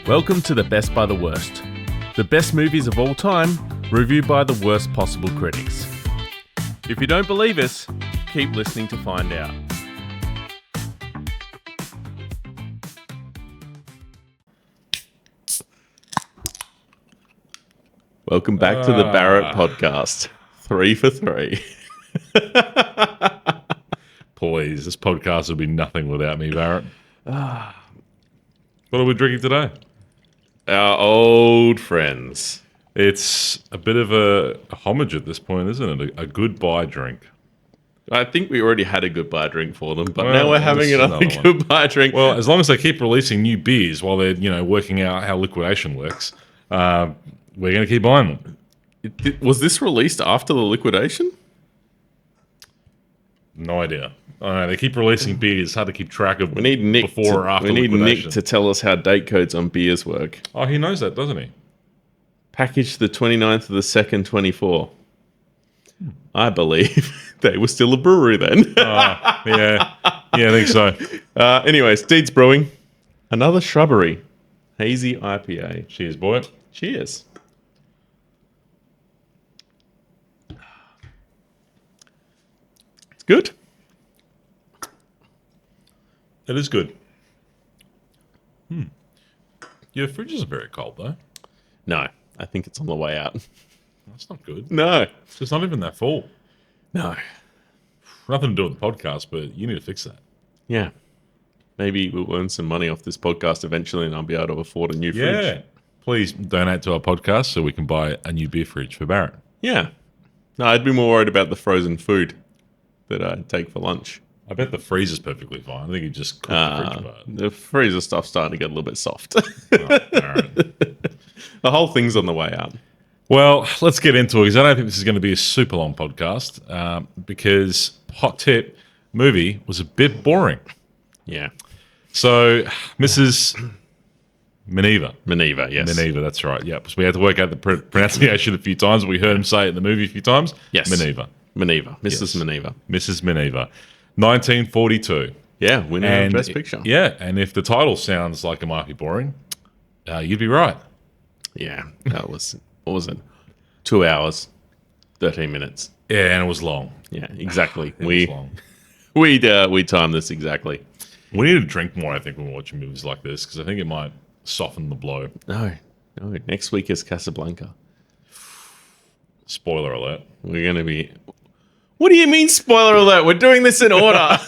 Welcome to the Best by the Worst. The best movies of all time, reviewed by the worst possible critics. If you don't believe us, keep listening to find out. Welcome back to the Barrett podcast. 3 for 3. Please, this podcast would be nothing without me, Barrett. What are we drinking today? Our old friends. It's a bit of a homage at this point, isn't it? A goodbye drink. I think we already had a goodbye drink for them, but Well, now we're this having is another another one. goodbye drink. Well, as long as they keep releasing new beers while they're, working out how liquidation works, we're going to keep buying them. Was this released after the liquidation? No idea. I don't know, they keep releasing beers. It's hard to keep track of We need Nick before or after We need liquidation. Nick to tell us how date codes on beers work. Oh, he knows that, doesn't he? Packaged the 29th of the 2nd, 24. I believe they were still a brewery then. Yeah, I think so. Anyways, Deeds Brewing. Another Shrubbery. Hazy IPA. Cheers, boy. Cheers. It's good. It is good. Your fridge is very cold, though. No, I think it's on the way out. That's not good. No. It's not even that full. No. Nothing to do with the podcast, but you need to fix that. Yeah. Maybe we'll earn some money off this podcast eventually and I'll be able to afford a new fridge. Yeah. Please donate to our podcast so we can buy a new beer fridge for Barrett. Yeah. No, I'd be more worried about the frozen food that I take for lunch. I bet the freezer's perfectly fine. I think you just cook the fridge apart. The freezer stuff's starting to get a little bit soft. Oh, Barrett. The whole thing's on the way out. Well, let's get into it because I don't think this is going to be a super long podcast because hot tip movie was a bit boring. Yeah. So, Mrs. Miniver. Miniver, yes. Miniver, that's right. Yep. So we had to work out the pronunciation a few times. We heard him say it in the movie a few times. Yes. Miniver. Miniver. Mrs. Yes. Miniver. Mrs. Miniver. 1942. Yeah, winner of Best Picture. Yeah, and if the title sounds like it might be boring, you'd be right. Yeah, that was, what was it? 2 hours, 13 minutes. Yeah, and it was long. Yeah, exactly. It was long. We timed this exactly. We need to drink more, I think, when we're watching movies like this, because I think it might soften the blow. No. Next week is Casablanca. Spoiler alert. We're going to be... What do you mean, spoiler alert? We're doing this in order.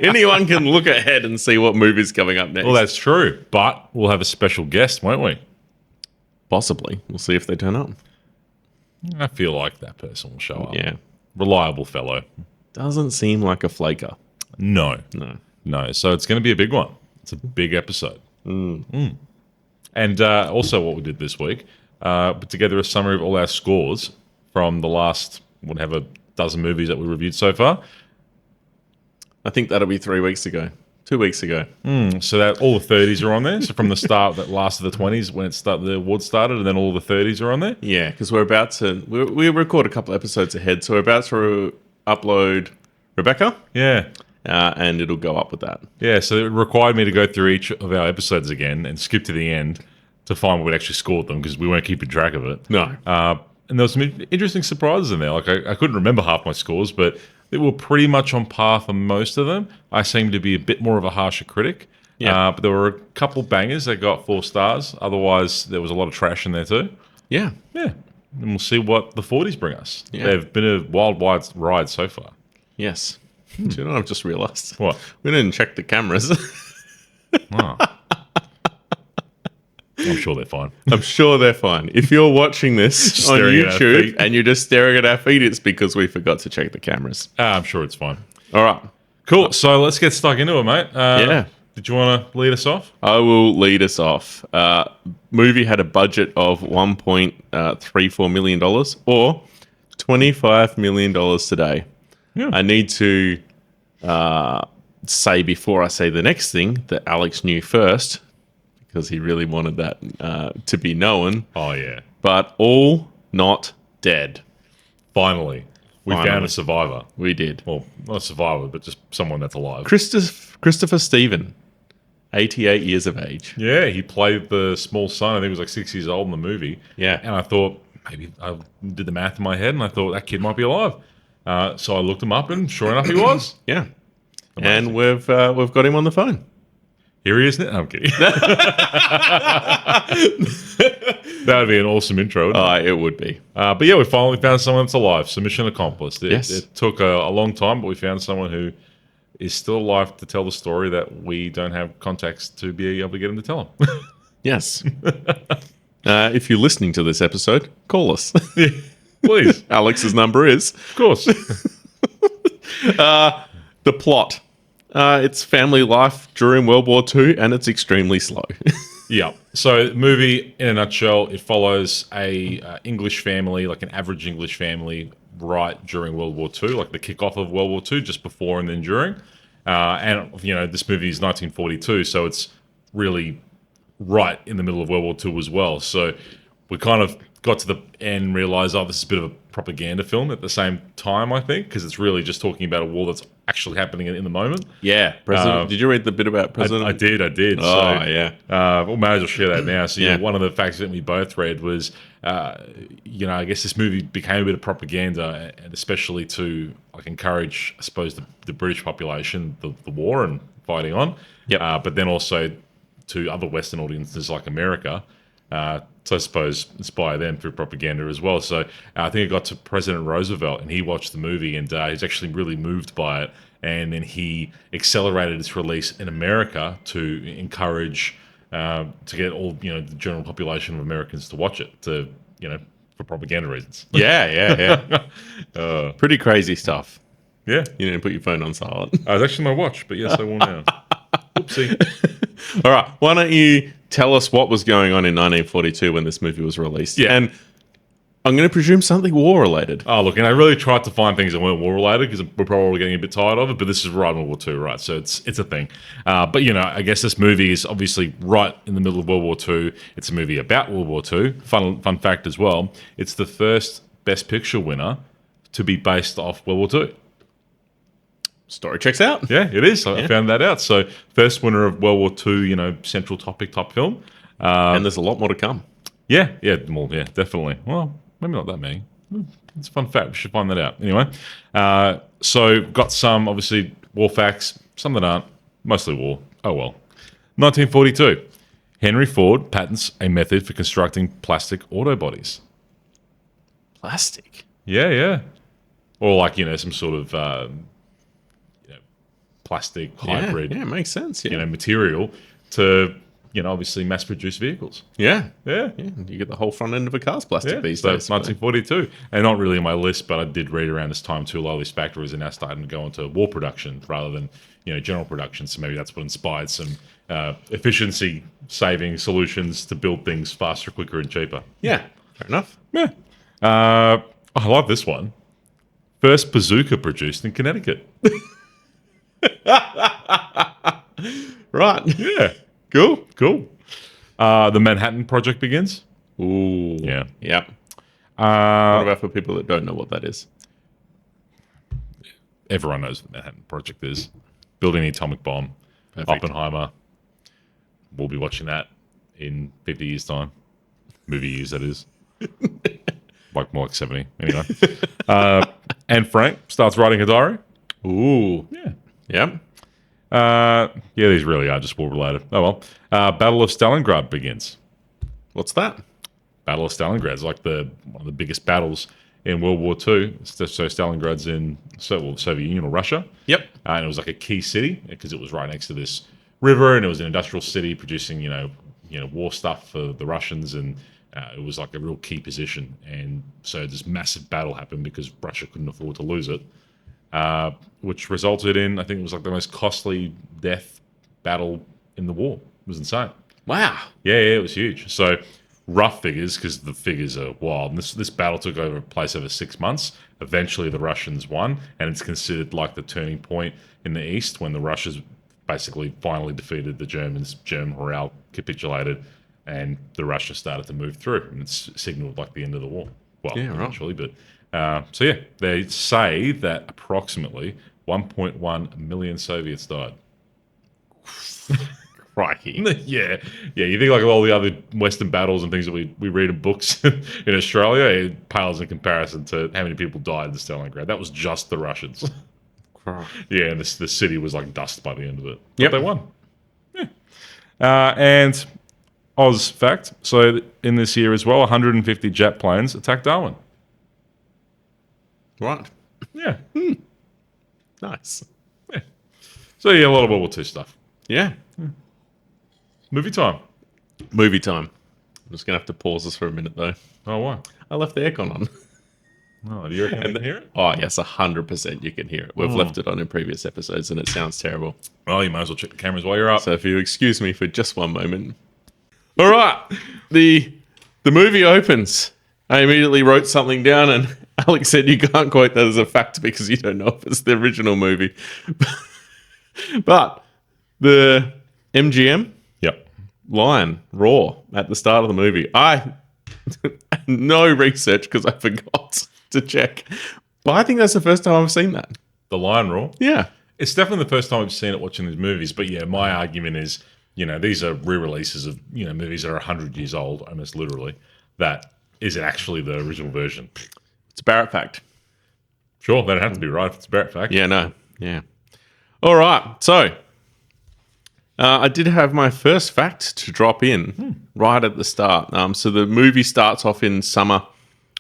Anyone can look ahead and see what movie's coming up next. Well, that's true, but we'll have a special guest, won't we? Possibly. We'll see if they turn up. I feel like that person will show up. Yeah. Reliable fellow. Doesn't seem like a flaker. No. No. So it's going to be a big one. It's a big episode. And also what we did this week, put together a summary of all our scores from the last, whatever, dozen movies that we reviewed so far. I think that'll be 3 weeks ago. 2 weeks ago. So that all the 30s are on there. So from the start, that last of the 20s when the award started, and then all the 30s are on there. Yeah, because we're about to... We record a couple episodes ahead, so we're about to upload Rebecca, Yeah. and it'll go up with that. Yeah, so it required me to go through each of our episodes again and skip to the end to find what we'd actually scored them because we weren't keeping track of it. No. And there was some interesting surprises in there. Like I couldn't remember half my scores, but they were pretty much on par for most of them. I seemed to be a bit more of a harsher critic. Yeah. But there were a couple bangers that got 4 stars. Otherwise, there was a lot of trash in there too. Yeah. Yeah. And we'll see what the 40s bring us. Yeah. They've been a wild ride so far. Yes. Do you know what I've just realised? What? We didn't check the cameras. Oh. I'm sure they're fine. I'm sure they're fine. If you're watching this on Staring at our YouTube feet. and you're just staring at our feet, it's because we forgot to check the cameras. I'm sure it's fine. All right. Cool. So let's get stuck into it, mate. Yeah. Did you want to lead us off? I will lead us off. Movie had a budget of $1.34 million or $25 million today. Yeah. I need to say before I say the next thing that Alex knew first because he really wanted that to be known. Oh, yeah. But all not dead. Finally. We Finally. found a survivor. We did. Well, not a survivor, but just someone that's alive. Christopher Steven, 88 years of age. Yeah, he played the small son. I think he was like 6 years old in the movie. Yeah. And I thought, maybe I did the math in my head, and I thought that kid might be alive. So I looked him up, and sure enough, he was. Yeah. Amazing. And we've got him on the phone. Here he is now. No, I'm kidding. That would be an awesome intro, wouldn't it? It would be. But yeah, we finally found someone that's alive. So mission accomplished. Yes. It took a long time, but we found someone who is still alive to tell the story that we don't have contacts to be able to get him to tell them. Yes. If you're listening to this episode, call us. Please. Alex's number is. Of course. The plot. It's family life during World War II, and it's extremely slow. Yeah. So, the movie, in a nutshell, it follows a English family, like an average English family, right during World War II, like the kickoff of World War II, just before and then during. And, this movie is 1942, so it's really right in the middle of World War II as well. So, we kind of got to the end and realised, this is a bit of a propaganda film at the same time, I think, because it's really just talking about a war that's actually happening in the moment. Yeah. President. Did you read the bit about President? I did. Oh, yeah. We may as well share that now. So, one of the facts that we both read was, I guess this movie became a bit of propaganda, and especially to encourage, I suppose, the British population, the war and fighting on. Yep. But then also to other Western audiences like America. So I suppose inspire them through propaganda as well. So I think it got to President Roosevelt, and he watched the movie, and he's actually really moved by it. And then he accelerated its release in America to encourage to get all the general population of Americans to watch it for propaganda reasons. Yeah. Pretty crazy stuff. Yeah, You didn't put your phone on silent. I was actually my watch, but yes, I will now. Oopsie. All right. Why don't you tell us what was going on in 1942 when this movie was released? Yeah. And I'm going to presume something war-related. Oh, look, and I really tried to find things that weren't war-related because we're probably getting a bit tired of it, but this is right in World War II, right? So it's a thing. But, I guess this movie is obviously right in the middle of World War II. It's a movie about World War II. Fun fact as well, it's the first Best Picture winner to be based off World War II. Story checks out. Yeah, it is. I found that out. So first winner of World War II, central topic type film. And there's a lot more to come. Yeah, definitely. Well, maybe not that many. It's a fun fact. We should find that out. Anyway, so got some, obviously, war facts, some that aren't, mostly war. Oh, well. 1942, Henry Ford patents a method for constructing plastic auto bodies. Plastic? Yeah. Or some sort of plastic hybrid. Yeah, makes sense. Yeah. Material to obviously mass-produce vehicles. Yeah. Yeah. You get the whole front end of a car's plastic these so days. it's 1942. And not really on my list, but I did read around this time too, a lot of these factories are now starting to go into war production rather than, general production. So maybe that's what inspired some efficiency-saving solutions to build things faster, quicker, and cheaper. Yeah, fair enough. Yeah. I love this one. First bazooka produced in Connecticut. Right. Yeah. Cool. The Manhattan Project begins. Ooh. Yeah. Yep. What about for people that don't know what that is? Everyone knows what the Manhattan Project is. Building the atomic bomb. Perfect. Oppenheimer. We'll be watching that in 50 years' time. Movie years, that is. More like 70. Anyway. Anne Frank starts writing a diary. Ooh. Yeah. Yep. These really are just war-related. Oh, well. Battle of Stalingrad begins. What's that? Battle of Stalingrad is like one of the biggest battles in World War II. So Stalingrad's in Soviet Union or Russia. Yep. And it was like a key city because it was right next to this river, and it was an industrial city producing, war stuff for the Russians, and it was like a real key position. And so this massive battle happened because Russia couldn't afford to lose it, which resulted in, I think it was like the most costly death battle in the war. It was insane. Wow. Yeah, it was huge. So rough figures, because the figures are wild. And this battle took place over 6 months. Eventually, the Russians won, and it's considered like the turning point in the East when the Russians basically finally defeated the Germans. German morale capitulated, and the Russia started to move through, and it's signaled like the end of the war. Well, Yeah, right. eventually, but they say that approximately 1.1 million Soviets died. Crikey. Yeah. You think like all the other Western battles and things that we read in books in Australia, it pales in comparison to how many people died in Stalingrad. That was just the Russians. Yeah, and the city was like dust by the end of it. But they won. Yeah. And Oz fact, so in this year as well, 150 jet planes attacked Darwin. Right. Yeah. Nice. Yeah. So yeah, a lot of World War II stuff. Yeah. Movie time. Movie time. I'm just going to have to pause this for a minute, though. Oh, why? I left the aircon on. Oh, do you reckon we can hear it? Oh, yes, 100% you can hear it. We've left it on in previous episodes, and it sounds terrible. Oh, you might as well check the cameras while you're up. So if you excuse me for just one moment. All right. The movie opens. I immediately wrote something down, and Alex said you can't quote that as a fact because you don't know if it's the original movie. But the MGM lion roar at the start of the movie. I no research because I forgot to check. But I think that's the first time I've seen that. The lion roar? Yeah. It's definitely the first time I've seen it watching these movies. But yeah, my argument is, these are re-releases of, movies that are 100 years old, almost literally. That isn't actually the original version. It's a Barrett fact. Sure, that'd have to be right if it's a Barrett fact. Yeah, no. Yeah. All right. So I did have my first fact to drop in right at the start. So the movie starts off in summer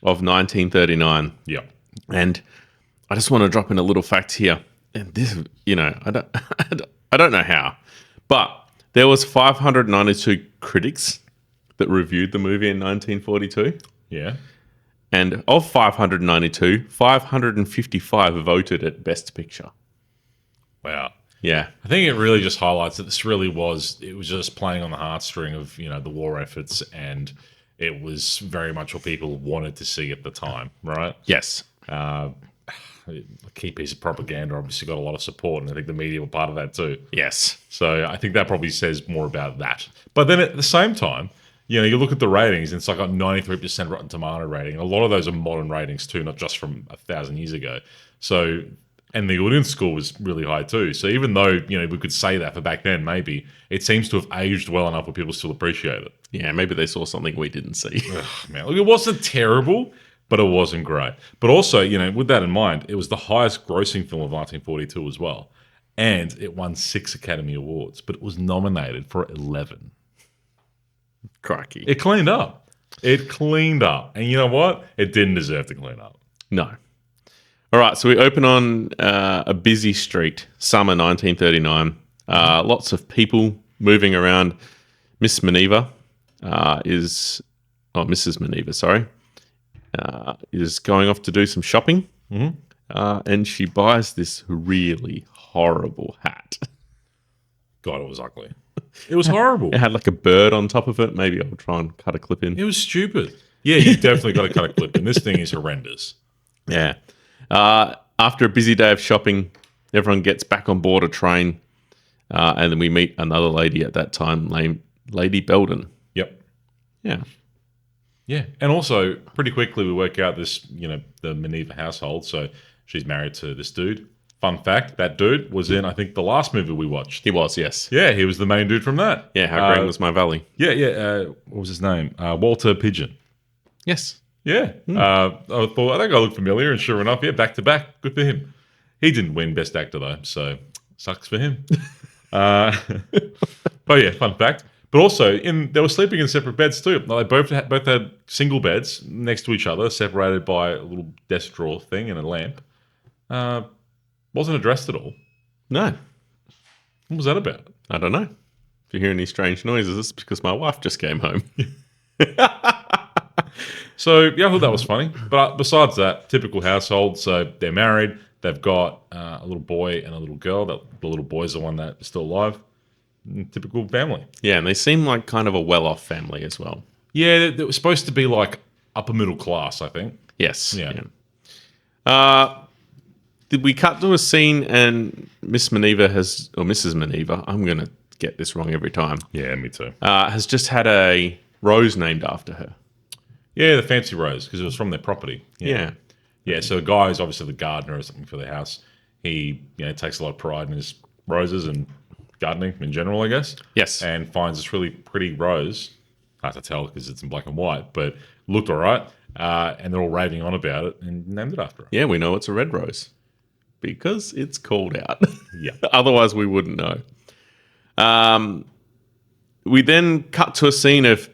of 1939. Yeah. And I just want to drop in a little fact here. And this, I don't know how, but there was 592 critics that reviewed the movie in 1942. Yeah. And of 592, 555 voted at Best Picture. Wow. Yeah. I think it really just highlights that this really was just playing on the heartstring of, the war efforts, and it was very much what people wanted to see at the time, right? Yes. A key piece of propaganda obviously got a lot of support, and I think the media were part of that too. Yes. So I think that probably says more about that. But then at the same time, you look at the ratings, and it's like a 93% Rotten Tomato rating. And a lot of those are modern ratings too, not just from 1,000 years ago. So, and the audience score was really high too. So even though, we could say that for back then, maybe, it seems to have aged well enough where people still appreciate it. Yeah, maybe they saw something we didn't see. Ugh, man. Look, it wasn't terrible, but it wasn't great. But also, with that in mind, it was the highest grossing film of 1942 as well. And it won 6 Academy Awards, but it was nominated for 11. Crikey. It cleaned up. And you know what? It didn't deserve to clean up. No. All right, so we open on a busy street, summer 1939. Lots of people moving around. Mrs. Miniver, is going off to do some shopping. And she buys this really horrible hat. God, it was ugly. It was horrible. It had like a bird on top of it. Maybe I'll try and cut a clip in. It was stupid. Yeah, you definitely got to cut a clip in. This thing is horrendous. Yeah. After a busy day of shopping, everyone gets back on board a train. And then we meet another lady at that time, named Lady Belden. Yep. Yeah. Yeah. And also, pretty quickly, we work out this, the Miniver household. So she's married to this dude. Fun fact, that dude was in, I think, the last movie we watched. He was, yes. Yeah, he was the main dude from that. Yeah, How Green Was My Valley. Yeah. What was his name? Walter Pidgeon. Yes. Yeah. I thought, I think I looked familiar, and sure enough, yeah, back to back. Good for him. He didn't win Best Actor, though, so sucks for him. But yeah, fun fact. But also, they were sleeping in separate beds too. They both had single beds next to each other, separated by a little desk drawer thing and a lamp. Wasn't addressed at all. No. What was that about? I don't know. If you hear any strange noises, it's because my wife just came home. So, yeah, I thought that was funny. But besides that, typical household. So they're married. They've got a little boy and a little girl. The little boy's the one that's still alive. Typical family. Yeah, and they seem like kind of a well-off family as well. Yeah, they were supposed to be like upper middle class, I think. Yes. Yeah. Did we cut to a scene and Mrs. Miniver, I'm going to get this wrong every time. Yeah, me too. Has just had a rose named after her. Yeah, the fancy rose, because it was from their property. Yeah. Yeah, so the guy is obviously the gardener or something for their house. He takes a lot of pride in his roses and gardening in general, I guess. Yes. And finds this really pretty rose. Hard to tell because it's in black and white, but looked all right. And they're all raving on about it and named it after her. Yeah, we know it's a red rose because it's called out. Yeah. Otherwise, we wouldn't know. We then cut to a scene of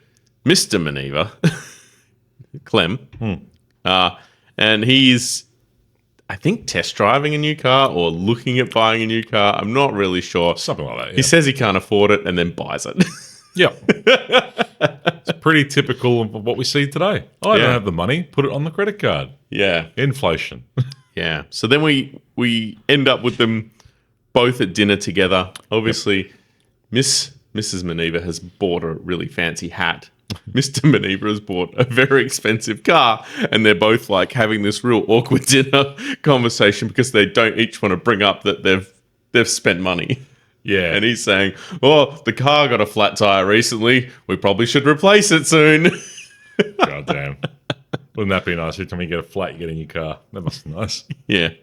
Mr. Miniver, Clem, and he's, I think, test driving a new car or looking at buying a new car. I'm not really sure. Something like that, yeah. He says he can't afford it and then buys it. Yeah. It's pretty typical of what we see today. I don't have the money. Put it on the credit card. Yeah. Inflation. Yeah. So then we end up with them both at dinner together. Obviously, Mrs. Miniver has bought a really fancy hat. Mr. Miniver has bought a very expensive car, and they're both like having this real awkward dinner conversation because they don't each want to bring up that they've spent money. Yeah. And he's saying, "Oh, the car got a flat tire recently. We probably should replace it soon." God damn. Wouldn't that be nice? Every time you get a flat, you get a new car. That must be nice. Yeah.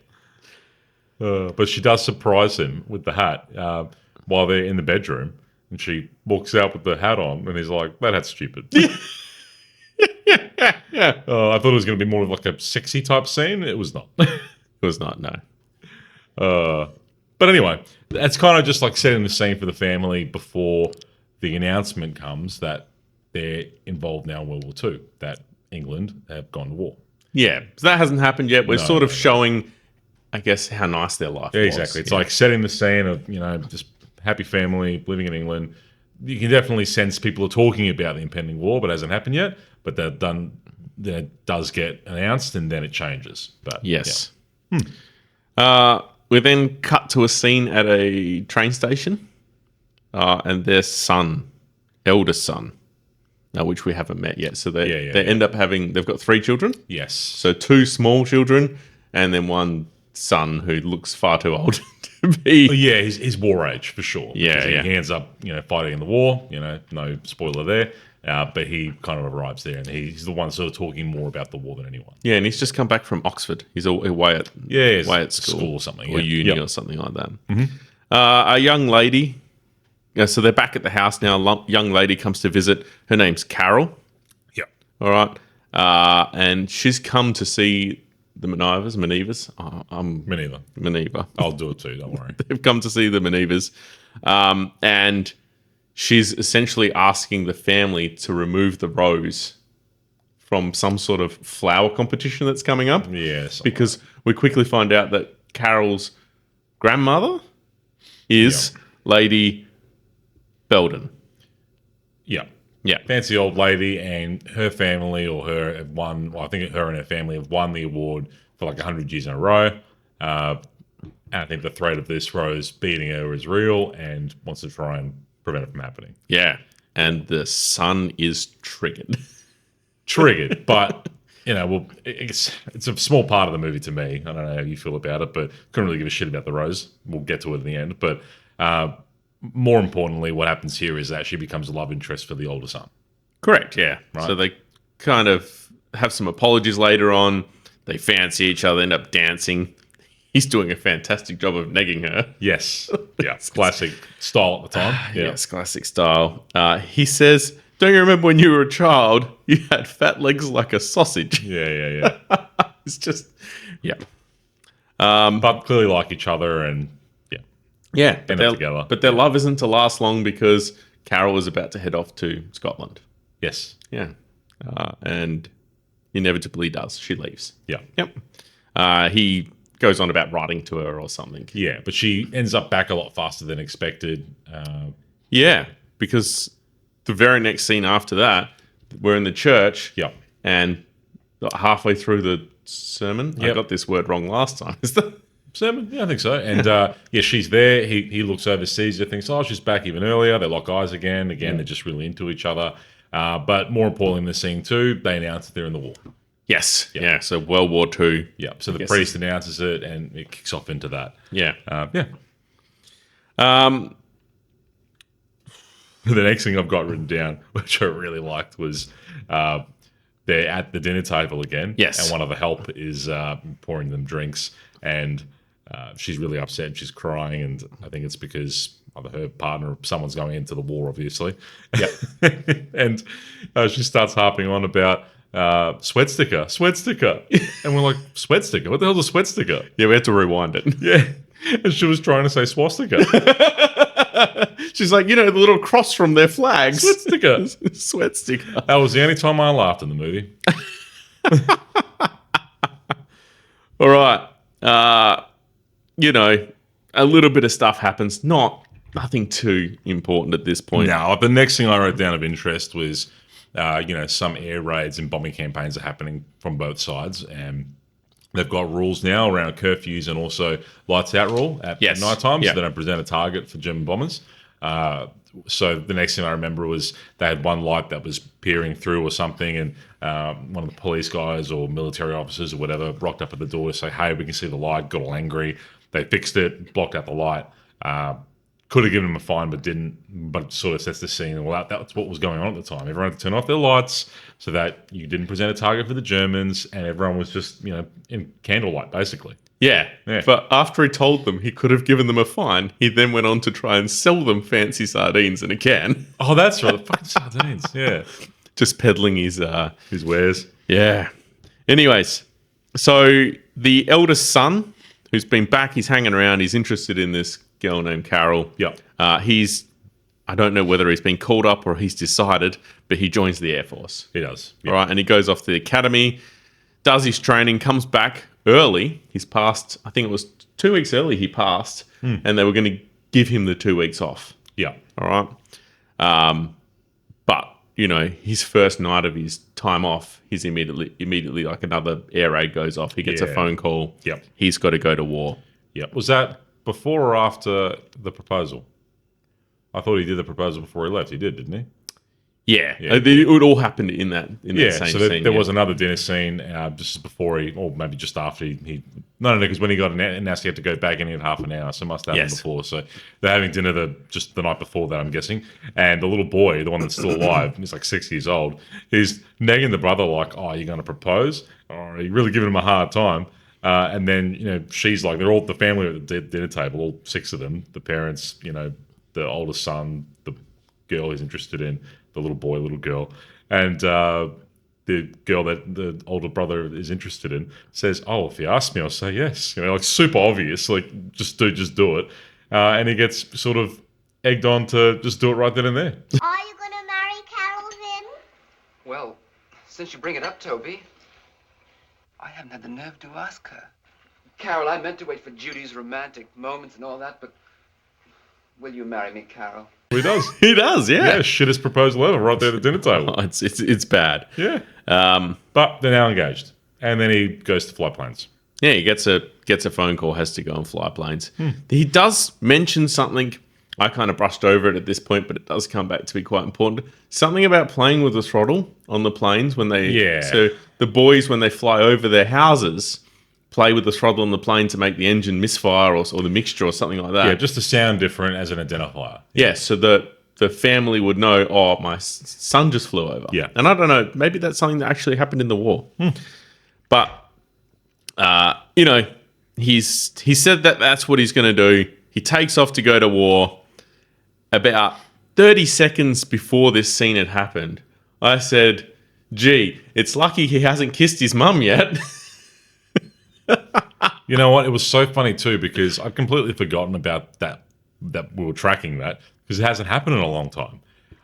But she does surprise him with the hat while they're in the bedroom. And she walks out with the hat on, and he's like, "That hat's stupid." Yeah. I thought it was going to be more of like a sexy type scene. It was not. It was not, no. But anyway, that's kind of just like setting the scene for the family before the announcement comes that they're involved now in World War II, that England have gone to war. Yeah. So that hasn't happened yet. We're sort of showing, I guess, how nice their life was. Exactly. It's like setting the scene of, just happy family living in England. You can definitely sense people are talking about the impending war, but it hasn't happened yet. But that does get announced, and then it changes. But yes. We then cut to a scene at a train station, and their son, eldest son, which we haven't met yet. So they end up they've got 3 children. Yes. So 2 small children, and then 1 son who looks far too old to be. Yeah, he's war age for sure. Yeah, because he ends up, fighting in the war. No spoiler there. But he kind of arrives there, and he's the one sort of talking more about the war than anyone. Yeah, and he's just come back from Oxford. He's away at school or something, or uni or something like that. Mm-hmm. A young lady. So they're back at the house now. A young lady comes to visit. Her name's Carol. Yeah. All right. And she's come to see the Minivers. Miniver. I'll do it too. Don't worry. They've come to see the Minivers, and she's essentially asking the family to remove the rose from some sort of flower competition that's coming up. Yes. Because we quickly find out that Carol's grandmother is Lady Belden. Yeah. Yeah. Fancy old lady, and her family or her have won, I think her and her family have won the award for like 100 years in a row. And I think the threat of this rose beating her is real and wants to try and prevent it from happening. Yeah. And the son is triggered. But, it's a small part of the movie to me. I don't know how you feel about it, but couldn't really give a shit about the rose. We'll get to it in the end. But more importantly, what happens here is that she becomes a love interest for the older son. Correct, yeah. Right. So they kind of have some apologies later on. They fancy each other, end up dancing. He's doing a fantastic job of negging her. Yes. Yeah. Classic style at the time. Yeah. Yes, classic style. He says, "Don't you remember when you were a child, you had fat legs like a sausage?" Yeah. It's just, yeah. But clearly like each other and, yeah. end up together. But their love isn't to last long because Carol is about to head off to Scotland. Yes. Yeah. And inevitably does. She leaves. Yeah. Yep. He goes on about writing to her or something. Yeah, but she ends up back a lot faster than expected. Yeah, because the very next scene after that, we're in the church. Yeah. And halfway through the sermon, I got this word wrong last time. Is that sermon? Yeah, I think so. And she's there. He looks overseas. He thinks, she's back even earlier. They lock eyes again. They're just really into each other. But more importantly in the scene too, they announce that they're in the war. Yes. Yeah. So World War II. Yeah. So the priest announces it, and it kicks off into that. Yeah. The next thing I've got written down, which I really liked, was they're at the dinner table again. Yes. And one of the help is pouring them drinks, and she's really upset. She's crying, and I think it's because either her partner or someone's going into the war, obviously. Yep. And she starts harping on about sweat sticker. And we're like, sweat sticker? What the hell's a sweat sticker? Yeah, we had to rewind it. Yeah. And she was trying to say swastika. She's like, the little cross from their flags. Sweat sticker. Sweat sticker. That was the only time I laughed in the movie. All right. A little bit of stuff happens. Nothing too important at this point. No, the next thing I wrote down of interest was, some air raids and bombing campaigns are happening from both sides, and they've got rules now around curfews and also lights out rule at night time, so they don't present a target for German bombers. So the next thing I remember was they had one light that was peering through or something, and one of the police guys or military officers or whatever rocked up at the door to say, hey, we can see the light, got all angry. They fixed it, blocked out the light. Could have given them a fine, but didn't. But it sort of sets the scene. Well, that's what was going on at the time. Everyone had to turn off their lights so that you didn't present a target for the Germans, and everyone was just, in candlelight, basically. Yeah. But after he told them he could have given them a fine, he then went on to try and sell them fancy sardines in a can. Oh, that's right. The fucking sardines. Yeah. Just peddling his wares. Yeah. Anyways, so the eldest son, who's been back, he's hanging around, he's interested in this girl named Carol. Yeah. I don't know whether he's been called up or he's decided, but he joins the Air Force. He does. All right, and he goes off to the academy, does his training, comes back early. He's passed, I think it was 2 weeks early he passed, and they were going to give him the 2 weeks off. Yeah. All right. But, his first night of his time off, he's immediately like another air raid goes off. He gets a phone call. Yep. He's got to go to war. Yep. Was that before or after the proposal? I thought he did the proposal before he left. He did, didn't he? Yeah. It all happened in that same so scene. There was another dinner scene just before or maybe just after he no, because when he got announced he had to go back in half an hour, so it must have happened before. So they're having dinner just the night before that, I'm guessing. And the little boy, the one that's still alive, he's like 6 years old, he's nagging the brother like, oh, are you going to propose? Or are you really giving him a hard time? And then, she's like, they're all the family at the dinner table, all 6 of them, the parents, the oldest son, the girl he's interested in, the little boy, little girl, and the girl that the older brother is interested in says, oh, if you ask me, I'll say yes. Like super obvious, like just do it. And he gets sort of egged on to just do it right then and there. Are you going to marry Carol then? Well, since you bring it up, Toby, I haven't had the nerve to ask her. Carol, I meant to wait for Judy's romantic moments and all that, but will you marry me, Carol? He does. He does, yeah. Yeah, shittest proposal ever right there at the dinner table. Oh, it's bad. Yeah. But they're now engaged. And then he goes to fly planes. Yeah, he gets a phone call, has to go and fly planes. He does mention something. I kind of brushed over it at this point, but it does come back to be quite important. Something about playing with the throttle on the planes when they... Yeah. So the boys, when they fly over their houses, play with the throttle on the plane to make the engine misfire or the mixture or something like that. Yeah, just to sound different as an identifier. Yeah, so the family would know, oh, my son just flew over. Yeah. And I don't know, maybe that's something that actually happened in the war. But, he said that that's what he's going to do. He takes off to go to war. About 30 seconds before this scene had happened, I said, gee, it's lucky he hasn't kissed his mum yet. You know what? It was so funny too because I'd completely forgotten about that we were tracking that because it hasn't happened in a long time.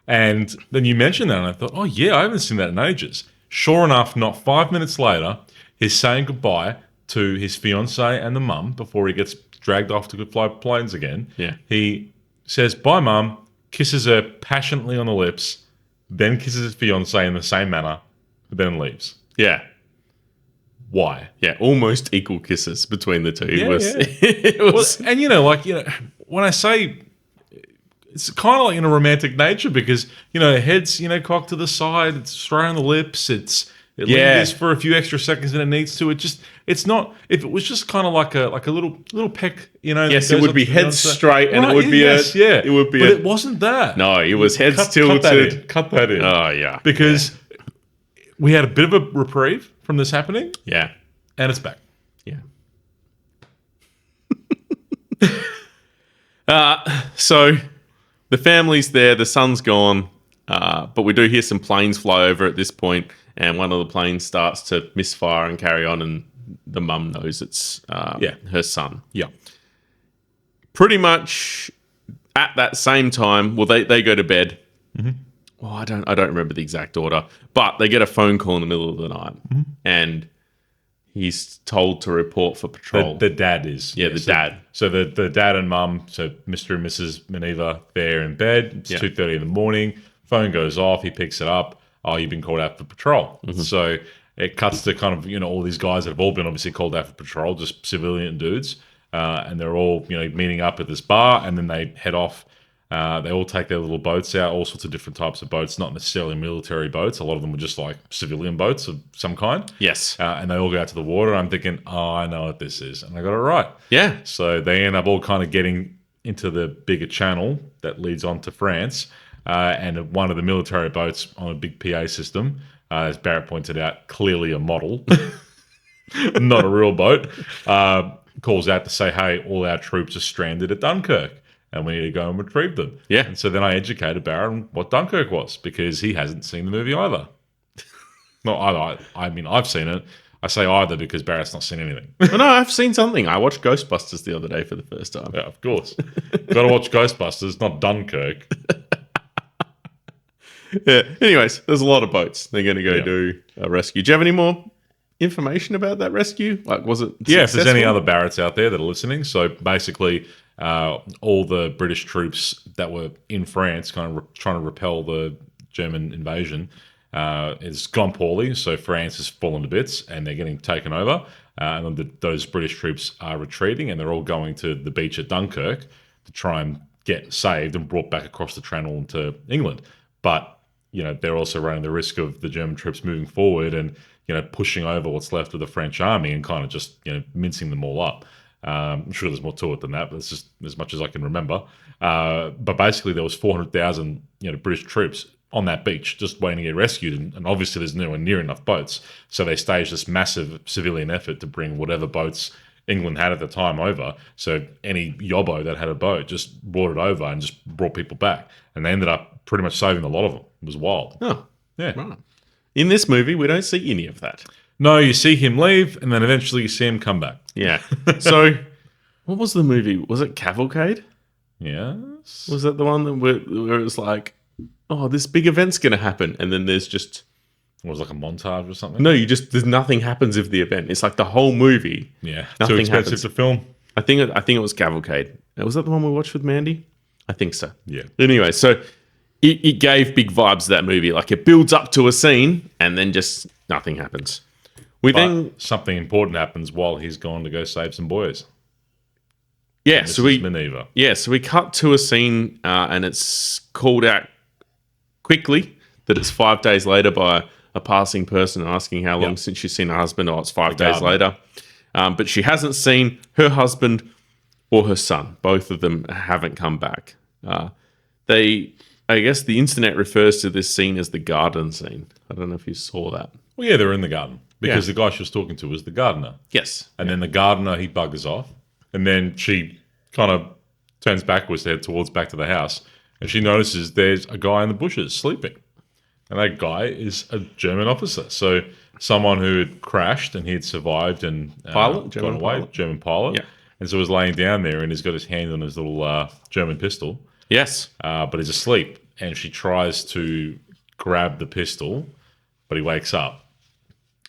And then you mentioned that and I thought, oh yeah, I haven't seen that in ages. Sure enough, not 5 minutes later, he's saying goodbye to his fiancée and the mum before he gets dragged off to fly planes again. Yeah. He says, bye mum, kisses her passionately on the lips, then kisses his fiancée in the same manner, then leaves. Yeah. Why? Yeah, almost equal kisses between the two. Yeah, It was Well, and when I say it's kind of like in a romantic nature because head's cocked to the side, it's straight on the lips, it lingers for a few extra seconds than it needs to. It's not. If it was just kind of like a little peck, yes, it would be head straight, and it would be it would be. But it wasn't that. No, it was head tilted. Cut that in. Oh yeah, because we had a bit of a reprieve from this happening. Yeah, and it's back. Yeah. So the family's there, the son's gone, but we do hear some planes fly over at this point, and one of the planes starts to misfire and carry on, and the mum knows it's her son. Yeah. Pretty much at that same time, well, they go to bed. Mm-hmm. Well, I don't remember the exact order, but they get a phone call in the middle of the night, and he's told to report for patrol. The dad is. The dad. So the dad and mum, so Mr. and Mrs. Miniver, they're in bed. It's 2:30 in the morning. Phone goes off. He picks it up. Oh, you've been called out for patrol. Mm-hmm. So it cuts to kind of, all these guys that have all been obviously called out for patrol, just civilian dudes. And they're all, meeting up at this bar, and then they head off. They all take their little boats out, all sorts of different types of boats, not necessarily military boats. A lot of them were just like civilian boats of some kind. Yes. And they all go out to the water. I'm thinking, I know what this is. And I got it right. Yeah. So they end up all kind of getting into the bigger channel that leads on to France. And one of the military boats on a big PA system, as Barrett pointed out, clearly a model, not a real boat, calls out to say, hey, all our troops are stranded at Dunkirk, and we need to go and retrieve them. Yeah. And so then I educated Barrett on what Dunkirk was, because he hasn't seen the movie either. Not either. I mean, I've seen it. I say either because Barrett's not seen anything. Well, no, I've seen something. I watched Ghostbusters the other day for the first time. Yeah, of course. Got to watch Ghostbusters, not Dunkirk. Yeah. Anyways, there's a lot of boats. They're going to go do a rescue. Do you have any more information about that rescue? Like, was it successful? Yeah, if there's any other Barretts out there that are listening. So basically, all the British troops that were in France kind of trying to repel the German invasion, it's gone poorly. So France has fallen to bits and they're getting taken over. And those British troops are retreating, and they're all going to the beach at Dunkirk to try and get saved and brought back across the Channel into England. But they're also running the risk of the German troops moving forward and, pushing over what's left of the French army and kind of just, mincing them all up. I'm sure there's more to it than that, but it's just as much as I can remember. But basically there was 400,000, British troops on that beach just waiting to get rescued. And obviously there's nowhere near enough boats. So they staged this massive civilian effort to bring whatever boats England had at the time over. So any yobbo that had a boat just brought it over and just brought people back. And they ended up pretty much saving a lot of them. It was wild. Oh, yeah. Right. In this movie, we don't see any of that. No, you see him leave, and then eventually you see him come back. Yeah. So, what was the movie? Was it Cavalcade? Yes. Was that the one where it was like, oh, this big event's going to happen, and then there's just... It was like a montage or something? No, there's nothing happens of the event. It's like the whole movie. Yeah. Nothing Too expensive happens. to film? I think it was Cavalcade. Was that the one we watched with Mandy? I think so. Yeah. Anyway, so it gave big vibes to that movie. Like, it builds up to a scene and then just nothing happens. Something important happens while he's gone to go save some boys. Yeah, so we cut to a scene and it's called out quickly that it's 5 days later by a passing person asking how long since she's seen her husband. Oh, it's 5 days later. But she hasn't seen her husband or her son. Both of them haven't come back. I guess the internet refers to this scene as the garden scene. I don't know if you saw that. Well, yeah, they're in the garden because the guy she was talking to was the gardener. Yes. And then the gardener, he buggers off. And then she kind of turns backwards to head back to the house. And she notices there's a guy in the bushes sleeping. And that guy is a German officer. So someone who had crashed and he had survived and German pilot. Yeah. And so was laying down there and he's got his hand on his little German pistol. Yes. But he's asleep. And she tries to grab the pistol, but he wakes up.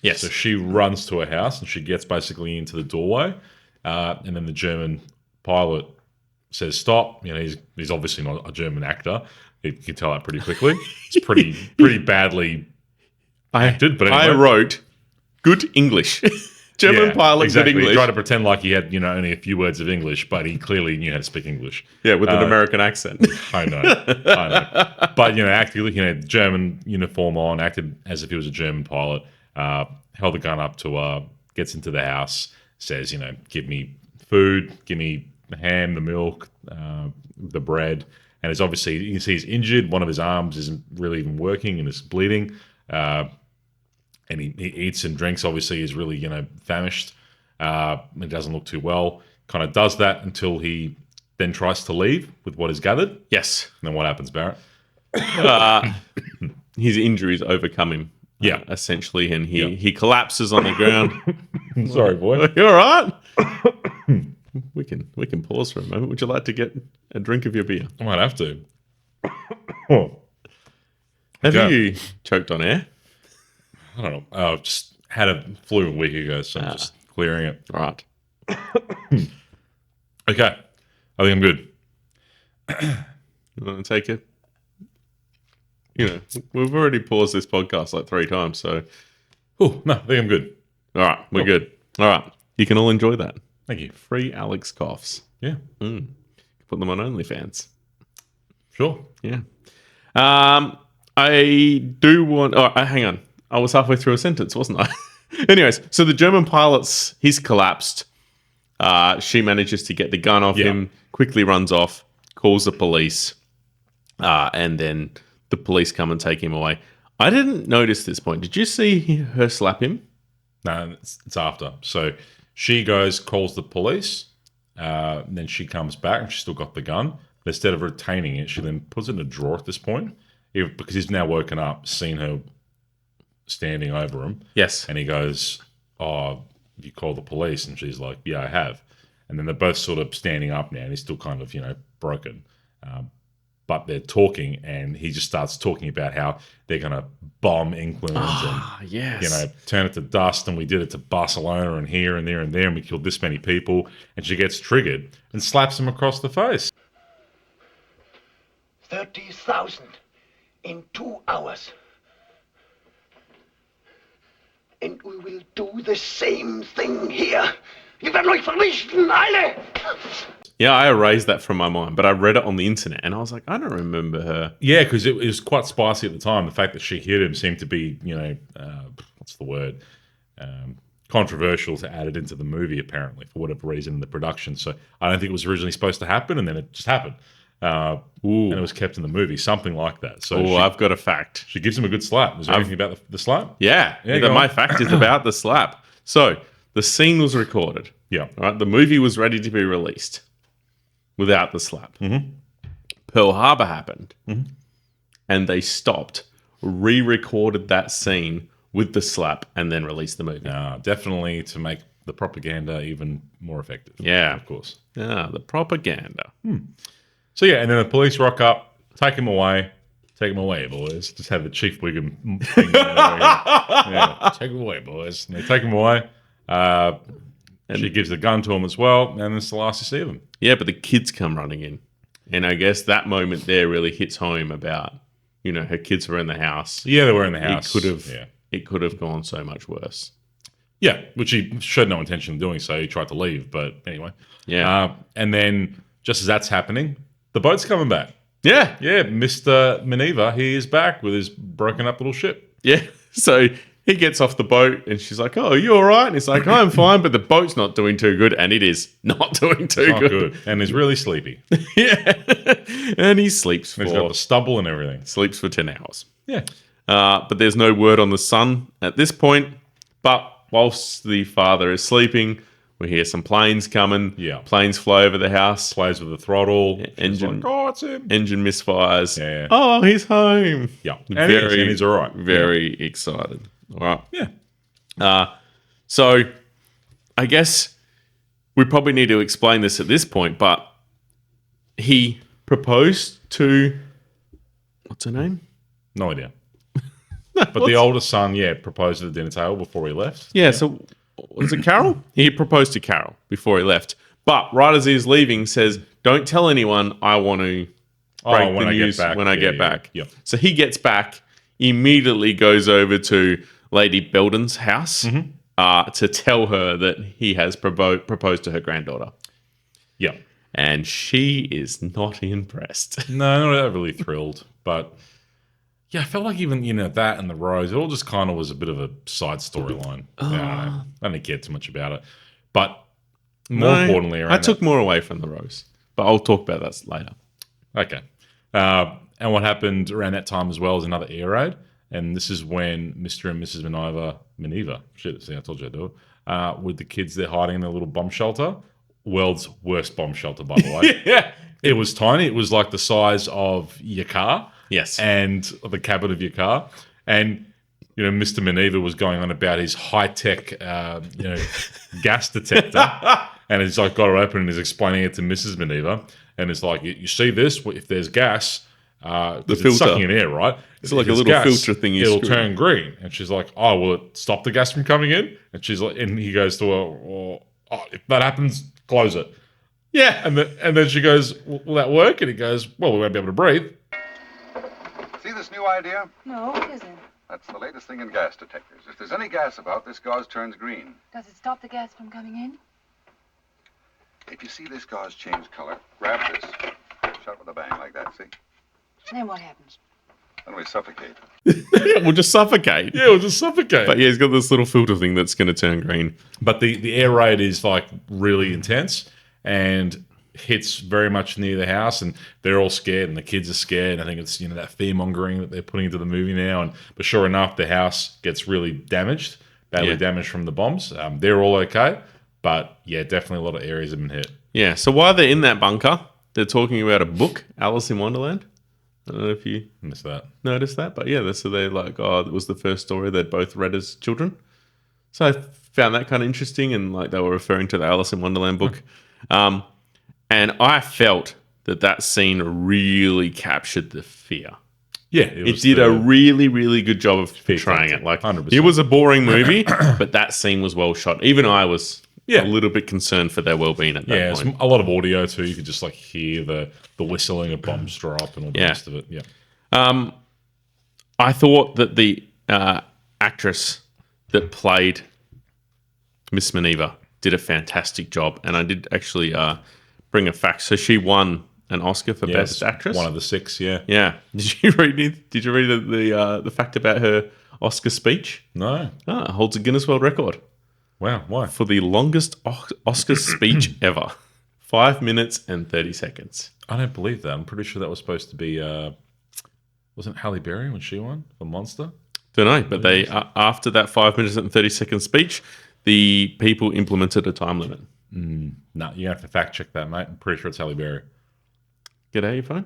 Yes. So she runs to her house and she gets basically into the doorway. And then the German pilot says, stop. He's obviously not a German actor. You can tell that pretty quickly. It's pretty badly acted. But anyway. I wrote good English. German pilot, exactly. good English. He tried to pretend like he had, only a few words of English, but he clearly knew how to speak English. Yeah, with an American accent. I know. But, acted, German uniform on, acted as if he was a German pilot, held the gun up to her, gets into the house, says, give me food, give me the ham, the milk, the bread. And it's obviously, you can see he's injured. One of his arms isn't really even working and is bleeding. And he eats and drinks. Obviously, he's really, famished. It doesn't look too well. Kind of does that until he then tries to leave with what is gathered. Yes. And then what happens, Barrett? His injuries overcome him. Yeah. Essentially, and he collapses on the ground. Sorry, boy. You all right? We can pause for a moment. Would you like to get a drink of your beer? I might have to. Have Okay. you choked on air? I don't know. I just had a flu a week ago, so I'm just clearing it. All right. Okay. I think I'm good. You want to take it? You know, we've already paused this podcast like 3 times, so Oh, no, I think I'm good. all right, we're good. All right, you can all enjoy that. Thank you. Free Alex coughs. Yeah, Put them on OnlyFans. sure. Yeah. I do want. Oh, hang on. I was halfway through a sentence, wasn't I? Anyways, so the German pilot's he's collapsed. She manages to get the gun off him, quickly runs off, calls the police, and then the police come and take him away. I didn't notice this point. Did you see her slap him? No, it's after. So she goes, calls the police, and then she comes back and she's still got the gun. But instead of retaining it, she then puts it in a drawer at this point because he's now woken up, seen her standing over him. Yes. And he goes, "Oh, you called the police?" And she's like, "Yeah, I have." And then they're both sort of standing up now, and he's still kind of, broken. But they're talking, and he just starts talking about how they're going to bomb England and, Yes. turn it to dust. And we did it to Barcelona and here and there and there, and we killed this many people. And she gets triggered and slaps him across the face. 30,000 in 2 hours. And we will do the same thing here. Wir werden euch vernichten, alle! Yeah, I erased that from my mind, but I read it on the internet, and I was like, I don't remember her. Yeah, because it was quite spicy at the time. The fact that she hit him seemed to be, what's the word? Controversial to add it into the movie, apparently, for whatever reason in the production. So I don't think it was originally supposed to happen, and then it just happened. And it was kept in the movie, something like that. So I've got a fact. she gives him a good slap. Was there anything about the slap? Yeah, my fact is about the slap. So the scene was recorded. Yeah. Right, the movie was ready to be released without the slap. Pearl Harbor happened, and they stopped, re-recorded that scene with the slap, and then released the movie. Definitely to make the propaganda even more effective. Yeah. Of course. Ah, the propaganda. So yeah, and then the police rock up, take him away. Take him away, boys. Just have the Chief Wiggum thing. Take him away, boys. And they take him away. And she gives the gun to him as well, and it's the last you see of him. Yeah, but the kids come running in. And I guess that moment there really hits home about, her kids were in the house. Yeah, they were in the house. It could have gone so much worse. Yeah, which he showed no intention of doing, so he tried to leave. But anyway. Yeah. And then, just as that's happening, the boat's coming back. Yeah. Yeah, Mr. Miniver, he is back with his broken up little ship. Yeah. So he gets off the boat and she's like, "Oh, you all right?" And he's like, "I'm fine, but the boat's not doing too good." And it is not doing too Not good. good. And he's really sleepy. Yeah. And he sleeps He's got the stubble and everything. 10 hours. Yeah. But there's no word on the son at this point. But whilst the father is sleeping, we hear some planes coming. Yeah. Planes fly over the house. Plays with the throttle. Engine. Like, oh, it's him. Engine misfires. Yeah. Oh, he's home. Yeah. And he's all right. Very excited. All right. Yeah. So I guess we probably need to explain this at this point, but he proposed to, what's her name? No idea. But the older son, proposed at the dinner table before he left. Yeah, so was it Carol? He proposed to Carol before he left. But right as he's leaving, says, "Don't tell anyone, I want to break the news when I get back." Yeah. So he gets back, immediately goes over to Lady Belden's house to tell her that he has proposed to her granddaughter. Yeah. And she is not impressed. No, not overly thrilled. But yeah, I felt like even, that and the rose, it all just kind of was a bit of a side storyline. I didn't care too much about it. But more importantly, I took more away from the rose. But I'll talk about that later. Okay. And what happened around that time as well is another air raid. And this is when Mr. and Mrs. Miniver, shit, see, I told you I'd do it, with the kids, they're hiding in a little bomb shelter. world's worst bomb shelter, by the way. Yeah. It was tiny. It was like the size of your car. Yes. And the cabin of your car. And, Mr. Miniver was going on about his high-tech, gas detector. And he's like got it open and he's explaining it to Mrs. Miniver. And it's like, you see this? If there's gas, The it's filter. sucking in air, right? It's like a If little there's filter thing you It'll screw. turn green. And she's like, oh, will it stop the gas from coming in? And she's like, and he goes to her, well, if that happens, close it. Yeah. And then she goes, will that work? And he goes, well, we won't be able to breathe. See this new idea? No, what is it? That's the latest thing in gas detectors. If there's any gas about, this gauze turns green. Does it stop the gas from coming in? If you see this gauze change color, grab this. Shut with a bang like that, see? Then what happens? Then we suffocate. We'll just suffocate. Yeah, it'll just suffocate. But yeah, he's got this little filter thing that's going to turn green. But the air raid is like really intense and hits very much near the house, and they're all scared, and the kids are scared. And I think it's that fear mongering that they're putting into the movie now. But sure enough, the house gets really damaged, badly damaged from the bombs. They're all okay, but yeah, definitely a lot of areas have been hit. Yeah. So while they're in that bunker, they're talking about a book, Alice in Wonderland. I don't know if you Missed that. noticed that, but yeah, so they're like, oh, it was the first story they'd both read as children. So I found that kind of interesting, and like they were referring to the Alice in Wonderland book. And I felt that scene really captured the fear. Yeah, It did a really, really good job of portraying factor, it. Like 100%. it was a boring movie, but that scene was well shot. Even I was a little bit concerned for their well-being at that Yeah, point. it's a lot of audio too. You could just like hear the whistling of bombs drop and all the rest of it. Yeah. I thought that the actress that played Miss Miniver did a fantastic job, and I did actually bring a fact. So she won an Oscar for Best Actress. One of the 6, yeah. Yeah. Did you read the fact about her Oscar speech? No. It holds a Guinness World Record Wow, why? for the longest Oscar speech ever. 5 minutes and 30 seconds. I don't believe that. I'm pretty sure that was supposed to be, wasn't Halle Berry when she won for Monster? Don't know, but they after that 5 minutes and 30 second speech, the people implemented a time limit. No, you have to fact check that, mate. I'm pretty sure it's Halle Berry. Get out your phone.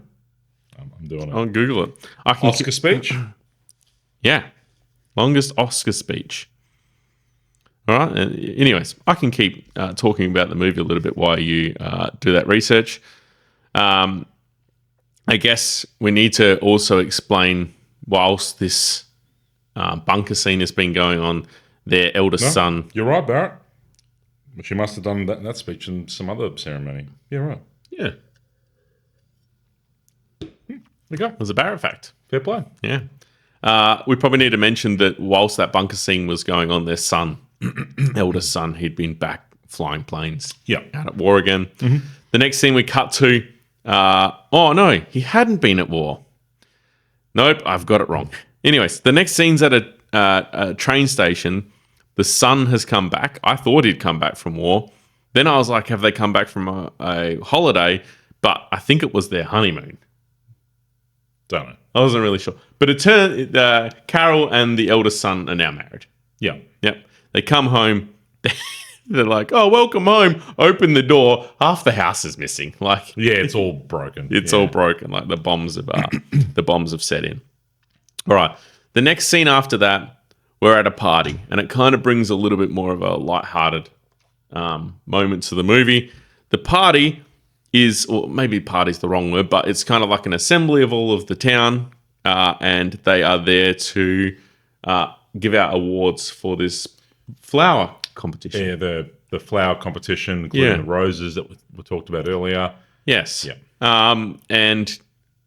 I'm doing it. I'll Google it. I can Oscar speech? Yeah. Longest Oscar speech. All right. Anyways, I can keep talking about the movie a little bit while you do that research. I guess we need to also explain, whilst this bunker scene has been going on, their eldest son. You're right, Barrett. But she must have done that speech in some other ceremony. Yeah, right. Yeah. There we go. It was a Barrett fact. Fair play. Yeah. We probably need to mention that whilst that bunker scene was going on, their son, eldest son, he'd been back flying planes. Yeah. Out at war again. The next scene we cut to, oh no, he hadn't been at war. Nope, I've got it wrong. Anyways, the next scene's at a train station. The son has come back. I thought he'd come back from war. Then I was like, have they come back from a holiday? But I think it was their honeymoon. Don't know. I wasn't really sure. But it turned Carol and the eldest son are now married. Yeah. Yep. They come home. They're like, oh, welcome home. Open the door. Half the house is missing. Like, Yeah, it's all broken. it's all broken. Like the bombs have set in. All right. The next scene after that, we're at a party, and it kind of brings a little bit more of a lighthearted moment to the movie. The party is, or maybe party's the wrong word, but it's kind of like an assembly of all of the town, and they are there to give out awards for this flower competition. Yeah, the flower competition, including the roses that we talked about earlier. Yes. Yeah. And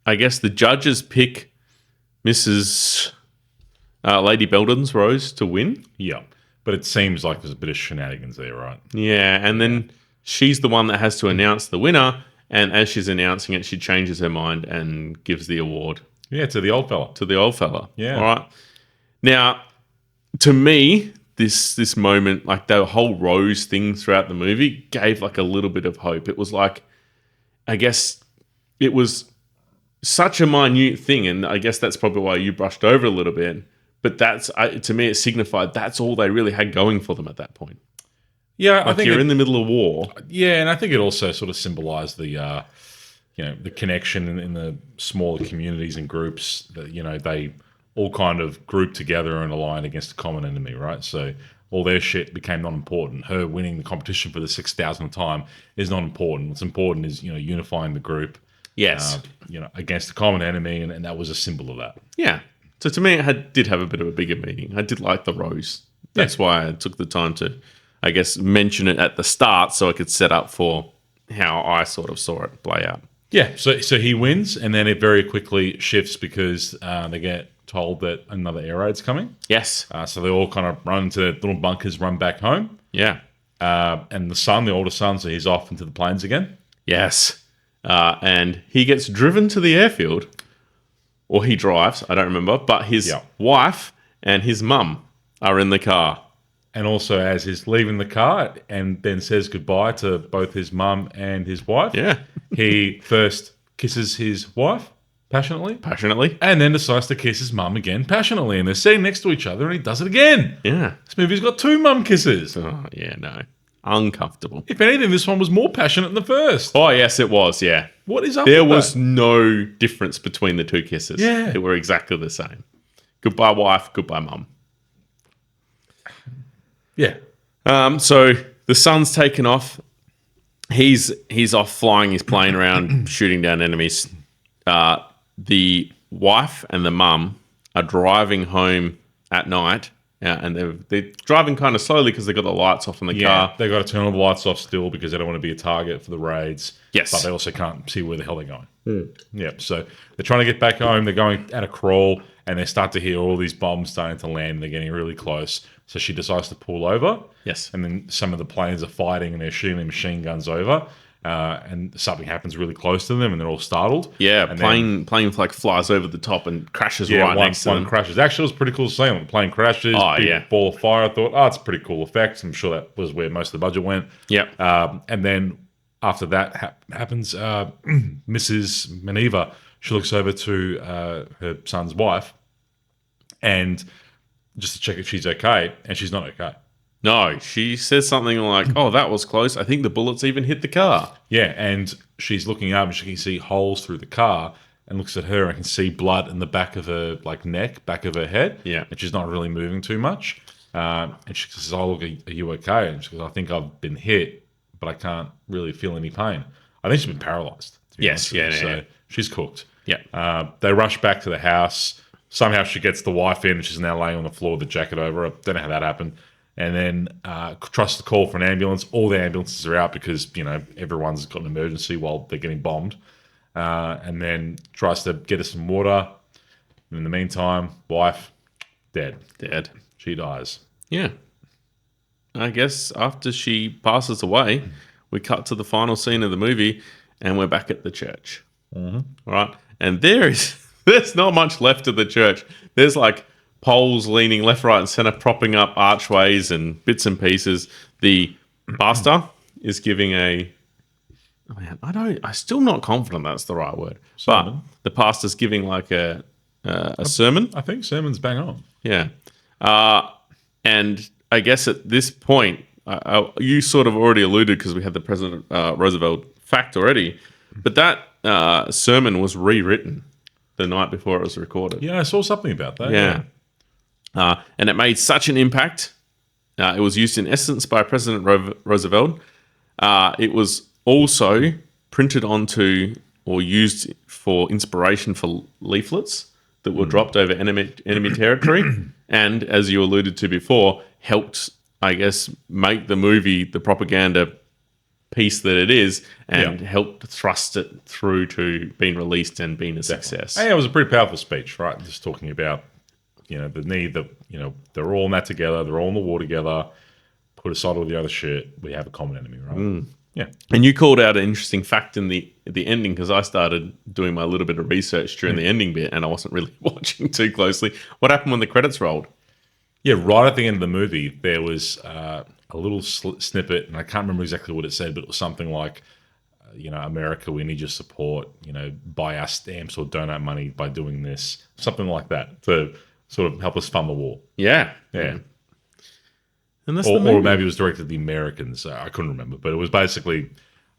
I guess the judges pick Mrs. Lady Belden's rose to win. Yeah. But it seems like there's a bit of shenanigans there, right? Yeah, and then she's the one that has to announce the winner, and as she's announcing it, she changes her mind and gives the award Yeah, to the old fella. to the old fella. Yeah. All right. Now, to me, this moment, like the whole rose thing throughout the movie, gave like a little bit of hope. It was like, I guess it was such a minute thing, and I guess that's probably why you brushed over a little bit. But that's to me, it signified that's all they really had going for them at that point. Yeah, I Like think you're in the middle of war. Yeah, and I think it also sort of symbolised the, the connection in the smaller communities and groups that, they all kind of grouped together and aligned against a common enemy, right? So all their shit became not important. Her winning the competition for the 6,000th time is not important. What's important is, unifying the group, Yes. against a common enemy, and that was a symbol of that. Yeah. So to me, it did have a bit of a bigger meaning. I did like the rose. That's why I took the time to, I guess, mention it at the start so I could set up for how I sort of saw it play out. Yeah, so he wins, and then it very quickly shifts because they get told that another air raid's coming. Yes. So they all kind of run to their little bunkers, run back home. Yeah. And the son, the older son, so he's off into the plains again. Yes. And he gets driven to the airfield, or he drives, I don't remember, but his wife and his mum are in the car. And also, as he's leaving the car and then says goodbye to both his mum and his wife, he first kisses his wife passionately, and then decides to kiss his mum again passionately. And they're sitting next to each other, and he does it again. Yeah. This movie's got 2 mum kisses. Oh, yeah, no. Uncomfortable. If anything, this one was more passionate than the first. Oh, yes, it was, yeah. What is up There with was that? no difference between the 2 kisses. Yeah. They were exactly the same. Goodbye, wife. Goodbye, mum. Yeah. So the son's taken off. He's off flying his plane around, shooting down enemies. The wife and the mum are driving home at night, and they're driving kind of slowly because they've got the lights off in the car. They've got to turn all the lights off still because they don't want to be a target for the raids. Yes. But they also can't see where the hell they're going. Yeah, so they're trying to get back home. They're going at a crawl, and they start to hear all these bombs starting to land, and they're getting really close. So she decides to pull over. Yes. And then some of the planes are fighting, and they're shooting their machine guns over. And something happens really close to them, and they're all startled. Yeah, and plane like flies over the top and crashes right next to them. One crashes. Actually, it was pretty cool to see when the plane crashes. Big ball of fire. I thought, it's a pretty cool effect. I'm sure that was where most of the budget went. Yeah. And then after that happens, Mrs. Miniver, she looks over to her son's wife, and just to check if she's okay, and she's not okay. No, she says something like, "Oh, that was close. I think the bullets even hit the car." Yeah, and she's looking up and she can see holes through the car and looks at her and can see blood in the back of her neck, back of her head. Yeah. And she's not really moving too much. And she says, "Oh, look, are you okay?" And she goes, "I think I've been hit, but I can't really feel any pain." I think she's been paralyzed. Yes, yeah. So she's cooked. Yeah. They rush back to the house. Somehow she gets the wife in and she's now laying on the floor with the jacket over her. Don't know how that happened. And then tries to call for an ambulance. All the ambulances are out because, everyone's got an emergency while they're getting bombed. And then tries to get her some water. And in the meantime, wife, dead. She dies. Yeah. I guess after she passes away, we cut to the final scene of the movie and we're back at the church. Mm-hmm. All right. And there's not much left of the church. There's like poles leaning left, right, and center, propping up archways and bits and pieces. The pastor is giving I'm still not confident that's the right word. Sermon. But the pastor's giving like a sermon. I think sermon's bang on. Yeah. And I guess at this point, you sort of already alluded because we had the President Roosevelt fact already, but that sermon was rewritten the night before it was recorded. Yeah, I saw something about that. Yeah. And it made such an impact. It was used in essence by President Roosevelt. It was also printed onto or used for inspiration for leaflets that were dropped over enemy territory. And as you alluded to before, helped, I guess, make the movie the propaganda piece that it is and helped thrust it through to being released and being a success. Hey, it was a pretty powerful speech, right? Just talking about the need that, they're all in that together. They're all in the war together. Put aside all the other shit. We have a common enemy, right? Yeah. And you called out an interesting fact in the ending because I started doing my little bit of research during the ending bit and I wasn't really watching too closely. What happened when the credits rolled? Yeah, right at the end of the movie, there was a little snippet, and I can't remember exactly what it said, but it was something like, America, we need your support, buy our stamps or donate money by doing this. Something like that to sort of help us fund the war. Yeah. Yeah. And that's or, the movie. or maybe it was directed at the Americans. I couldn't remember, but it was basically,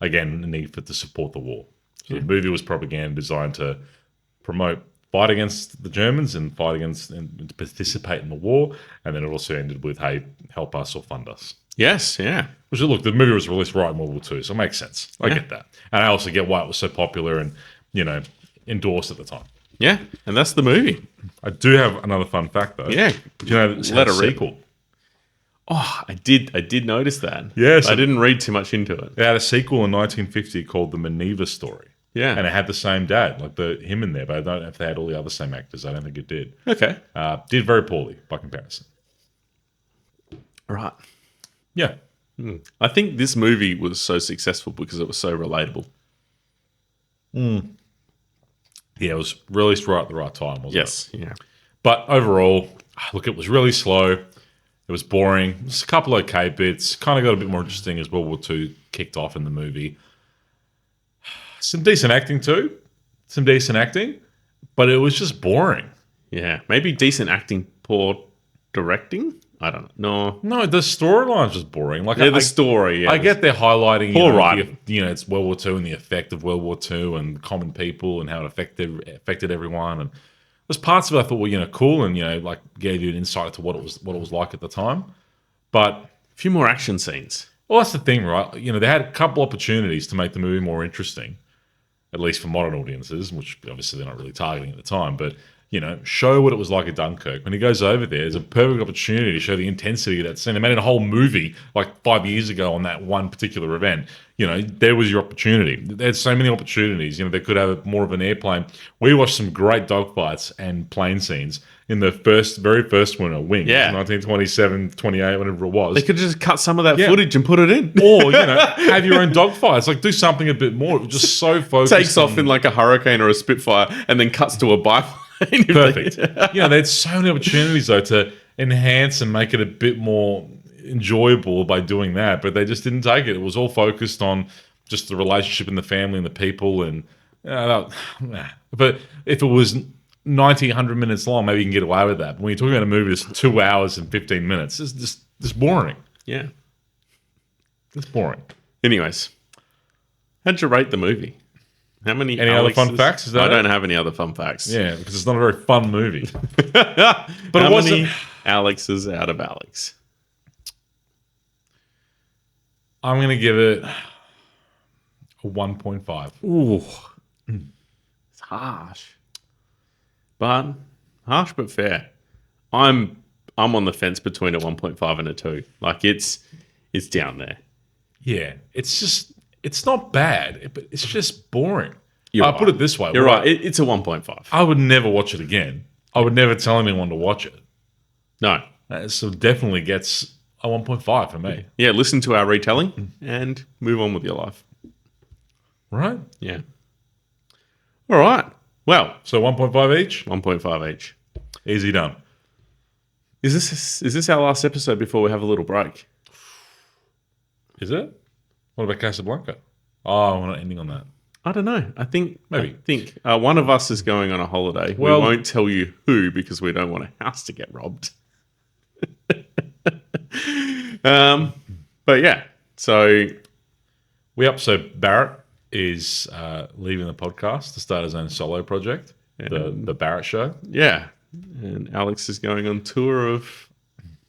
again, the need to support the war. So the movie was propaganda designed to promote fight against the Germans and fight against and to participate in the war, and then it also ended with, "Hey, help us or fund us." Yes, yeah. Which, look, the movie was released right in World War II, so it makes sense. I Yeah. get that, and I also get why it was so popular and endorsed at the time. Yeah, and that's the movie. I do have another fun fact though. Yeah. Do you know that it's Let had a it rip. sequel? Oh, I did notice that. Yes. I didn't read too much into it. It had a sequel in 1950 called The Miniver Story. Yeah. And it had the same dad, like him in there, but I don't know if they had all the other same actors. I don't think it did. Okay. Did very poorly by comparison. Right. Yeah. I think this movie was so successful because it was so relatable. Yeah, it was released right at the right time, wasn't it? Yes. Yeah. But overall, look, it was really slow. It was boring. There's a couple of okay bits. Kind of got a bit more interesting as World War II kicked off in the movie. Some decent acting too. But it was just boring. Yeah. Maybe decent acting, poor directing. I don't know. No, the storyline's just boring. Like Yeah, the story. Yeah. I get they're highlighting, Poor writing. it's World War II and the effect of World War II and common people and how it affected everyone. And there's parts of it I thought were cool and like gave you an insight to what it was like at the time. But a few more action scenes. well, that's the thing, right? They had a couple opportunities to make the movie more interesting, at least for modern audiences, which obviously they're not really targeting at the time. But show what it was like at Dunkirk. When he goes over there's a perfect opportunity to show the intensity of that scene. They made a whole movie like 5 years ago on that one particular event. There was your opportunity. There's so many opportunities. They could have more of an airplane. We watched some great dogfights and plane scenes in the very first one, Wings, Yeah. 1927, 28, whatever it was. They could just cut some of that Yeah. footage and put it in. Or, have your own dogfights. Like, do something a bit more. It was just so focused. Takes off in like a Hurricane or a Spitfire and then cuts to a biplane. Perfect. They had so many opportunities, though, to enhance and make it a bit more enjoyable by doing that, but they just didn't take it. It was all focused on just the relationship and the family and the people. And but if it was 90, 100 minutes long, maybe you can get away with that. But when you're talking about a movie that's 2 hours and 15 minutes, it's just boring. Yeah. It's boring. Anyways, how'd you rate the movie? How many Any other fun facts? Is that I it? don't have any other fun facts. Yeah, because it's not a very fun movie. But But how it wasn't. many Alex's out of Alex? I'm going to give it a 1.5. Ooh. It's harsh. But harsh but fair. I'm on the fence between a 1.5 and a 2. Like it's down there. Yeah, it's not bad, but it's just boring. You're I'll right. put it this way. You're right. It's a 1.5. I would never watch it again. I would never tell anyone to watch it. No. So definitely gets a 1.5 for me. Yeah, listen to our retelling and move on with your life. Right? Yeah. All right. Well, So 1.5 each? 1.5 each. Easy done. Is this our last episode before we have a little break? Is it? What about Casablanca? Oh, we're not ending on that. I don't know. I think Maybe. one of us is going on a holiday. Well- we won't tell you who because we don't want a house to get robbed. But yeah, so So Barrett is leaving the podcast to start his own solo project, the Barrett Show. yeah, and Alex is going on tour of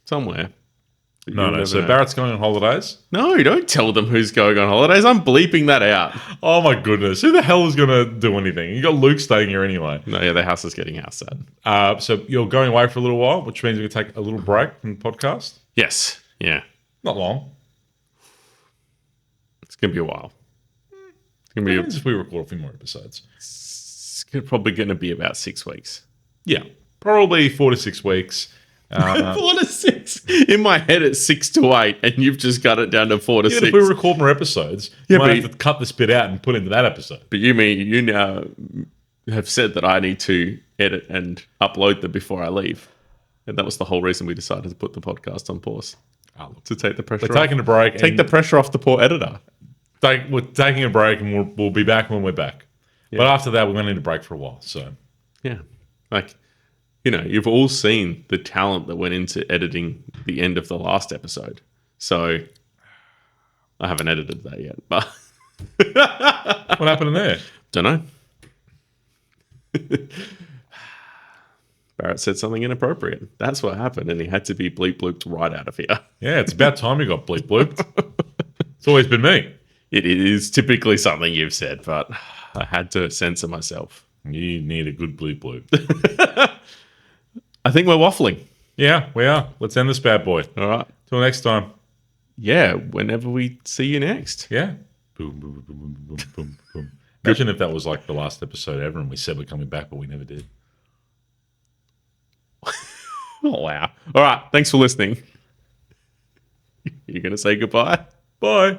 somewhere. But you'll No. never So know. Barrett's going on holidays. No, don't tell them who's going on holidays. I'm bleeping that out. Oh my goodness. Who the hell is going to do anything? You got Luke staying here anyway. No, yeah, the house is getting house sat. So you're going away for a little while, which means you're going to take a little break from the podcast. Yes, yeah, Not long. it's gonna be a while. It's gonna be. Depends if we record a few more episodes. It's probably going to be about 6 weeks. Yeah. Probably 4 to 6 weeks. 4 to 6. In my head, it's 6 to 8, and you've just got it down to 4 to Even 6. if we record more episodes, Yeah, you might but- have to cut this bit out and put into that episode. But you now have said that I need to edit and upload them before I leave, and that was the whole reason we decided to put the podcast on pause to take the pressure. We're taking a break. Take the pressure off the poor editor. We're taking a break, and we'll be back when we're back. But after that, we're going to need a break for a while. So Yeah, like you've all seen the talent that went into editing the end of the last episode. So I haven't edited that yet, but What happened in there? don't know. Barrett said something inappropriate. That's what happened, and he had to be bleep blooped right out of here. Yeah, it's about time you got bleep blooped. It's always been me. It is typically something you've said, but I had to censor myself. You need a good bleep bloop. I think we're waffling. Yeah, we are. Let's end this bad boy. All right. Till next time. Yeah, whenever we see you next. Yeah. Boom, boom, boom, boom, boom, boom, boom. Imagine if that was like the last episode ever and we said we're coming back, but we never did. Oh, wow. All right. Thanks for listening. You're going to say goodbye? Bye.